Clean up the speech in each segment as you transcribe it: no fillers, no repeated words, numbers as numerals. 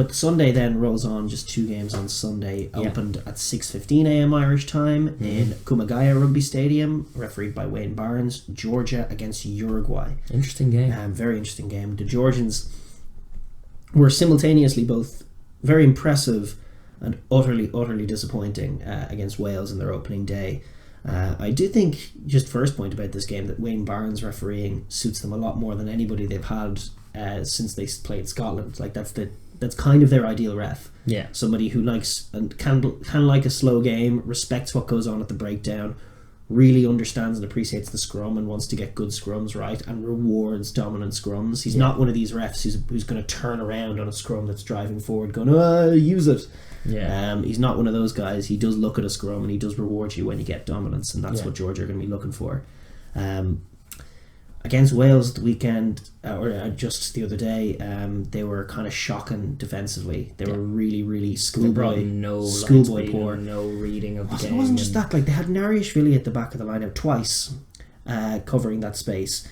But Sunday then rolls on, just 2 games on Sunday. Opened at 6:15 a.m. Irish time in Kumagaya Rugby Stadium, refereed by Wayne Barnes. Georgia against Uruguay. Interesting game. Very interesting game. The Georgians were simultaneously both very impressive and utterly disappointing against Wales in their opening day. I do think, just first point about this game, that Wayne Barnes refereeing suits them a lot more than anybody they've had since they played Scotland. Like that's kind of their ideal ref. Yeah. Somebody who likes and can like a slow game, respects what goes on at the breakdown, really understands and appreciates the scrum and wants to get good scrums right and rewards dominant scrums. He's not one of these refs who's going to turn around on a scrum that's driving forward going, use it. Yeah. He's not one of those guys. He does look at a scrum and he does reward you when you get dominance, and that's what Georgia are going to be looking for. Against Wales the weekend, or just the other day, they were kind of shocking defensively. They were really schoolboy poor. No reading of the game. It wasn't just that. Like, they had Nariashvili at the back of the lineup twice, covering that space.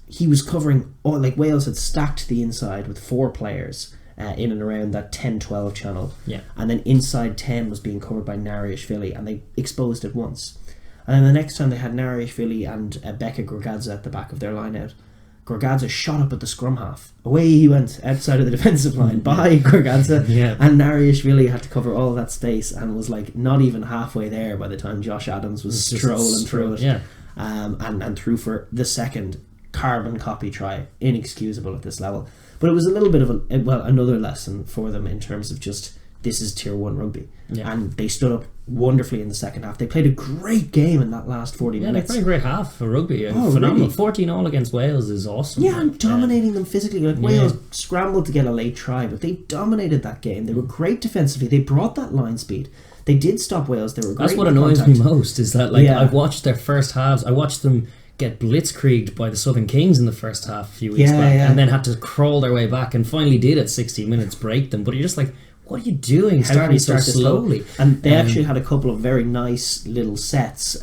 He was covering Wales had stacked the inside with 4 players in and around that 10-12 channel. Yeah. And then inside 10 was being covered by Nariashvili, and they exposed it once. And then the next time they had Nariashvili and Becca Gorgadze at the back of their line out. Gorgadze shot up at the scrum half. Away he went outside of the defensive line by Gorgadze. And Nariashvili had to cover all that space and was like not even halfway there by the time Josh Adams was strolling through it. Yeah. And through for the second carbon copy try. Inexcusable at this level. But it was a little bit of another lesson for them in terms of just, this is tier 1 rugby. And they stood up wonderfully in the second half. They played a great game in that last 40 minutes. They played a great half for rugby. Phenomenal. Really? 14-all against Wales is awesome. Yeah, and dominating them physically. Wales scrambled to get a late try, but they dominated that game. They were great defensively. They brought that line speed. They did stop Wales. They were great. That's what annoys me most, is that I've watched their first halves. I watched them get blitzkrieged by the Southern Kings in the first half a few weeks back, and then had to crawl their way back, and finally did at 60 minutes break them. But you're just like, what are you doing? Starting so slowly. And they actually had a couple of very nice little sets,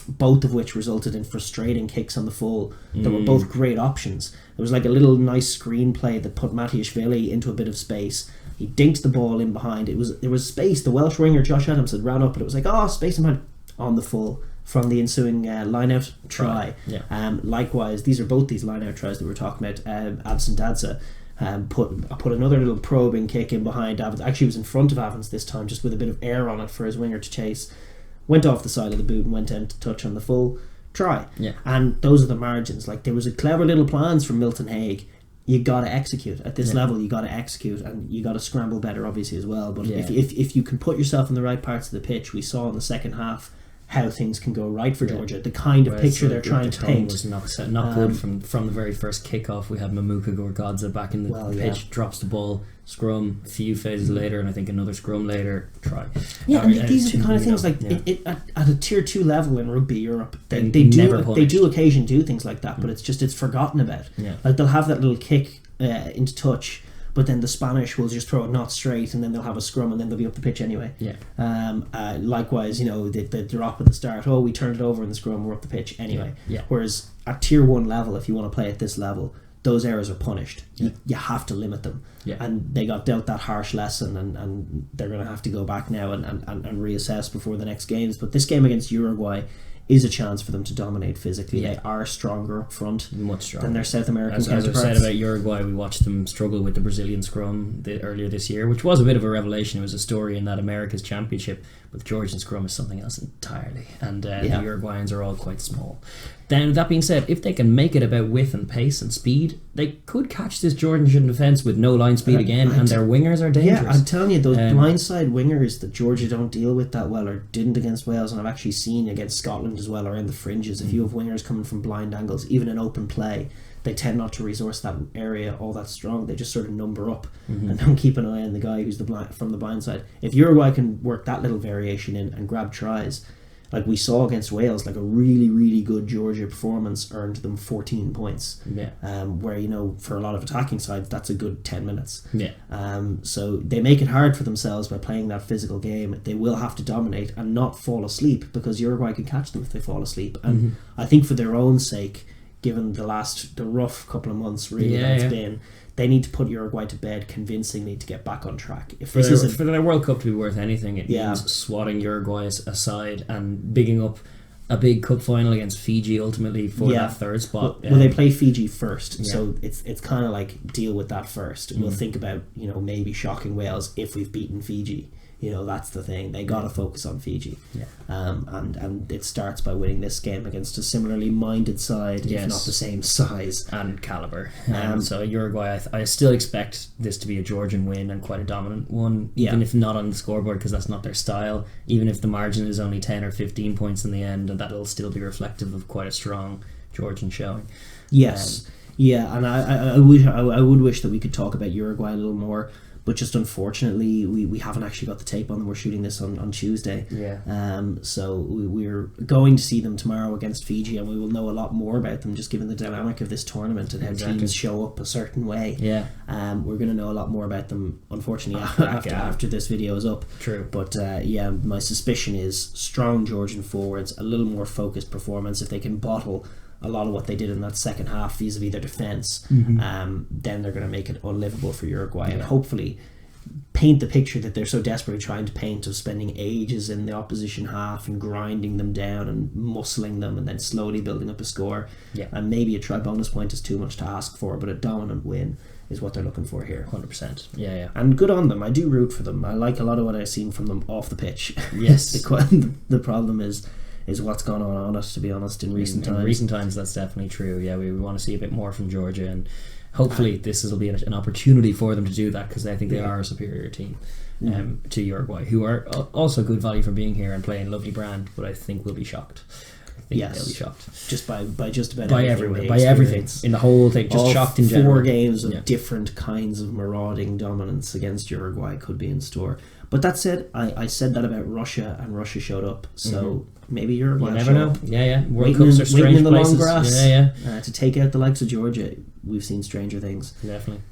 both of which resulted in frustrating kicks on the full. They were both great options. There was like a little nice screenplay that put Nariashvili into a bit of space. He dinked the ball in behind. There was space. The Welsh winger Josh Adams had ran up, and it was like, space in behind, on the full from the ensuing line-out try. Likewise, these line-out tries that we were talking about. Absent Dadza put another little probing kick in behind Evans. Actually, was in front of Evans this time, just with a bit of air on it for his winger to chase. Went off the side of the boot and went in to touch on the full try. And those are the margins. Like, there was a clever little plans from Milton Haig. You got to execute at this level. You got to execute, and you got to scramble better, obviously, as well. But if you can put yourself in the right parts of the pitch, we saw in the second half how things can go right for Georgia. The kind of picture they're trying to paint was not good from the very first kickoff. We had Mamuka Gorgadze back in the pitch, drops the ball, scrum, a few phases later, and I think another scrum later, try. And these are the kind of things at a tier 2 level in rugby Europe, they do occasionally do things like that, but it's forgotten about. Like, they'll have that little kick into touch, but then the Spanish will just throw it not straight, and then they'll have a scrum, and then they'll be up the pitch anyway. Likewise, the drop at the start, we turned it over in the scrum, we're up the pitch anyway. Whereas at tier 1 level, if you want to play at this level, those errors are punished. You have to limit them. And they got dealt that harsh lesson, and they're going to have to go back now and reassess before the next games. But this game against Uruguay is a chance for them to dominate physically. They are stronger up front, much stronger than their South American counterparts. As I've said about Uruguay, we watched them struggle with the Brazilian scrum earlier this year, which was a bit of a revelation. It was a story in that America's Championship, but the Georgian scrum is something else entirely, and the Uruguayans are all quite small. Then, that being said, if they can make it about width and pace and speed, they could catch this Georgian defence with no line speed again, and their wingers are dangerous. Yeah, I'm telling you, those blindside wingers that Georgia don't deal with that well, or didn't against Wales, and I've actually seen against Scotland as well, around the fringes. If you have wingers coming from blind angles, even in open play, they tend not to resource that area all that strong. They just sort of number up and don't keep an eye on the guy who's from the blind side. If Uruguay can work that little variation in and grab tries, like we saw against Wales, like a really, really good Georgia performance earned them 14 points. Where, for a lot of attacking sides, that's a good 10 minutes. So they make it hard for themselves by playing that physical game. They will have to dominate and not fall asleep, because Uruguay can catch them if they fall asleep. And I think for their own sake, given the rough couple of months really that it's been. They need to put Uruguay to bed convincingly to get back on track. If this isn't for their World Cup to be worth anything, it means swatting Uruguay aside and bigging up a big cup final against Fiji ultimately for that third spot. Well, they play Fiji first, so it's kind of like deal with that first. We'll think about maybe shocking Wales if we've beaten Fiji. That's the thing. They got to focus on Fiji. Yeah. And it starts by winning this game against a similarly minded side, if not the same size and caliber. So Uruguay, I still expect this to be a Georgian win and quite a dominant one, even if not on the scoreboard, because that's not their style. Even if the margin is only 10 or 15 points in the end, and that'll still be reflective of quite a strong Georgian showing. Yes. And I would wish that we could talk about Uruguay a little more. But just unfortunately, we haven't actually got the tape on them. We're shooting this on Tuesday. So we're going to see them tomorrow against Fiji, and we will know a lot more about them, just given the dynamic of this tournament and how teams show up a certain way. We're going to know a lot more about them, unfortunately, after this video is up. True. But my suspicion is strong Georgian forwards, a little more focused performance. If they can bottle a lot of what they did in that second half vis-a-vis their defence, then they're going to make it unlivable for Uruguay, and hopefully paint the picture that they're so desperately trying to paint of spending ages in the opposition half and grinding them down and muscling them and then slowly building up a score. And maybe a try bonus point is too much to ask for, but a dominant win is what they're looking for here. 100%. And good on them. I do root for them. I like a lot of what I've seen from them off the pitch. Yes. The problem is what's gone on us, to be honest, in recent times. In recent times, that's definitely true. We want to see a bit more from Georgia, and hopefully this will be an opportunity for them to do that, because I think they are a superior team to Uruguay, who are also good value for being here and playing lovely brand, but I think we'll be shocked. They'll be shocked. Just by just about everything. By everything. In the whole thing. Just all shocked in general. 4 games of different kinds of marauding dominance against Uruguay could be in store. But that said, I said that about Russia, and Russia showed up. So maybe Uruguay will never know. Up. World Cups are strange in the places. Long grass. To take out the likes of Georgia, we've seen stranger things. Definitely.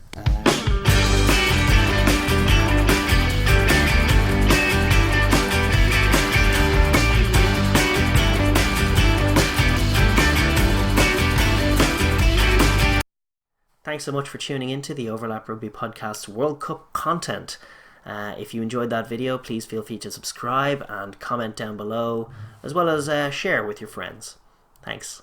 Thanks so much for tuning into the Overlap Rugby Podcast World Cup content. If you enjoyed that video, please feel free to subscribe and comment down below, as well as share with your friends. Thanks.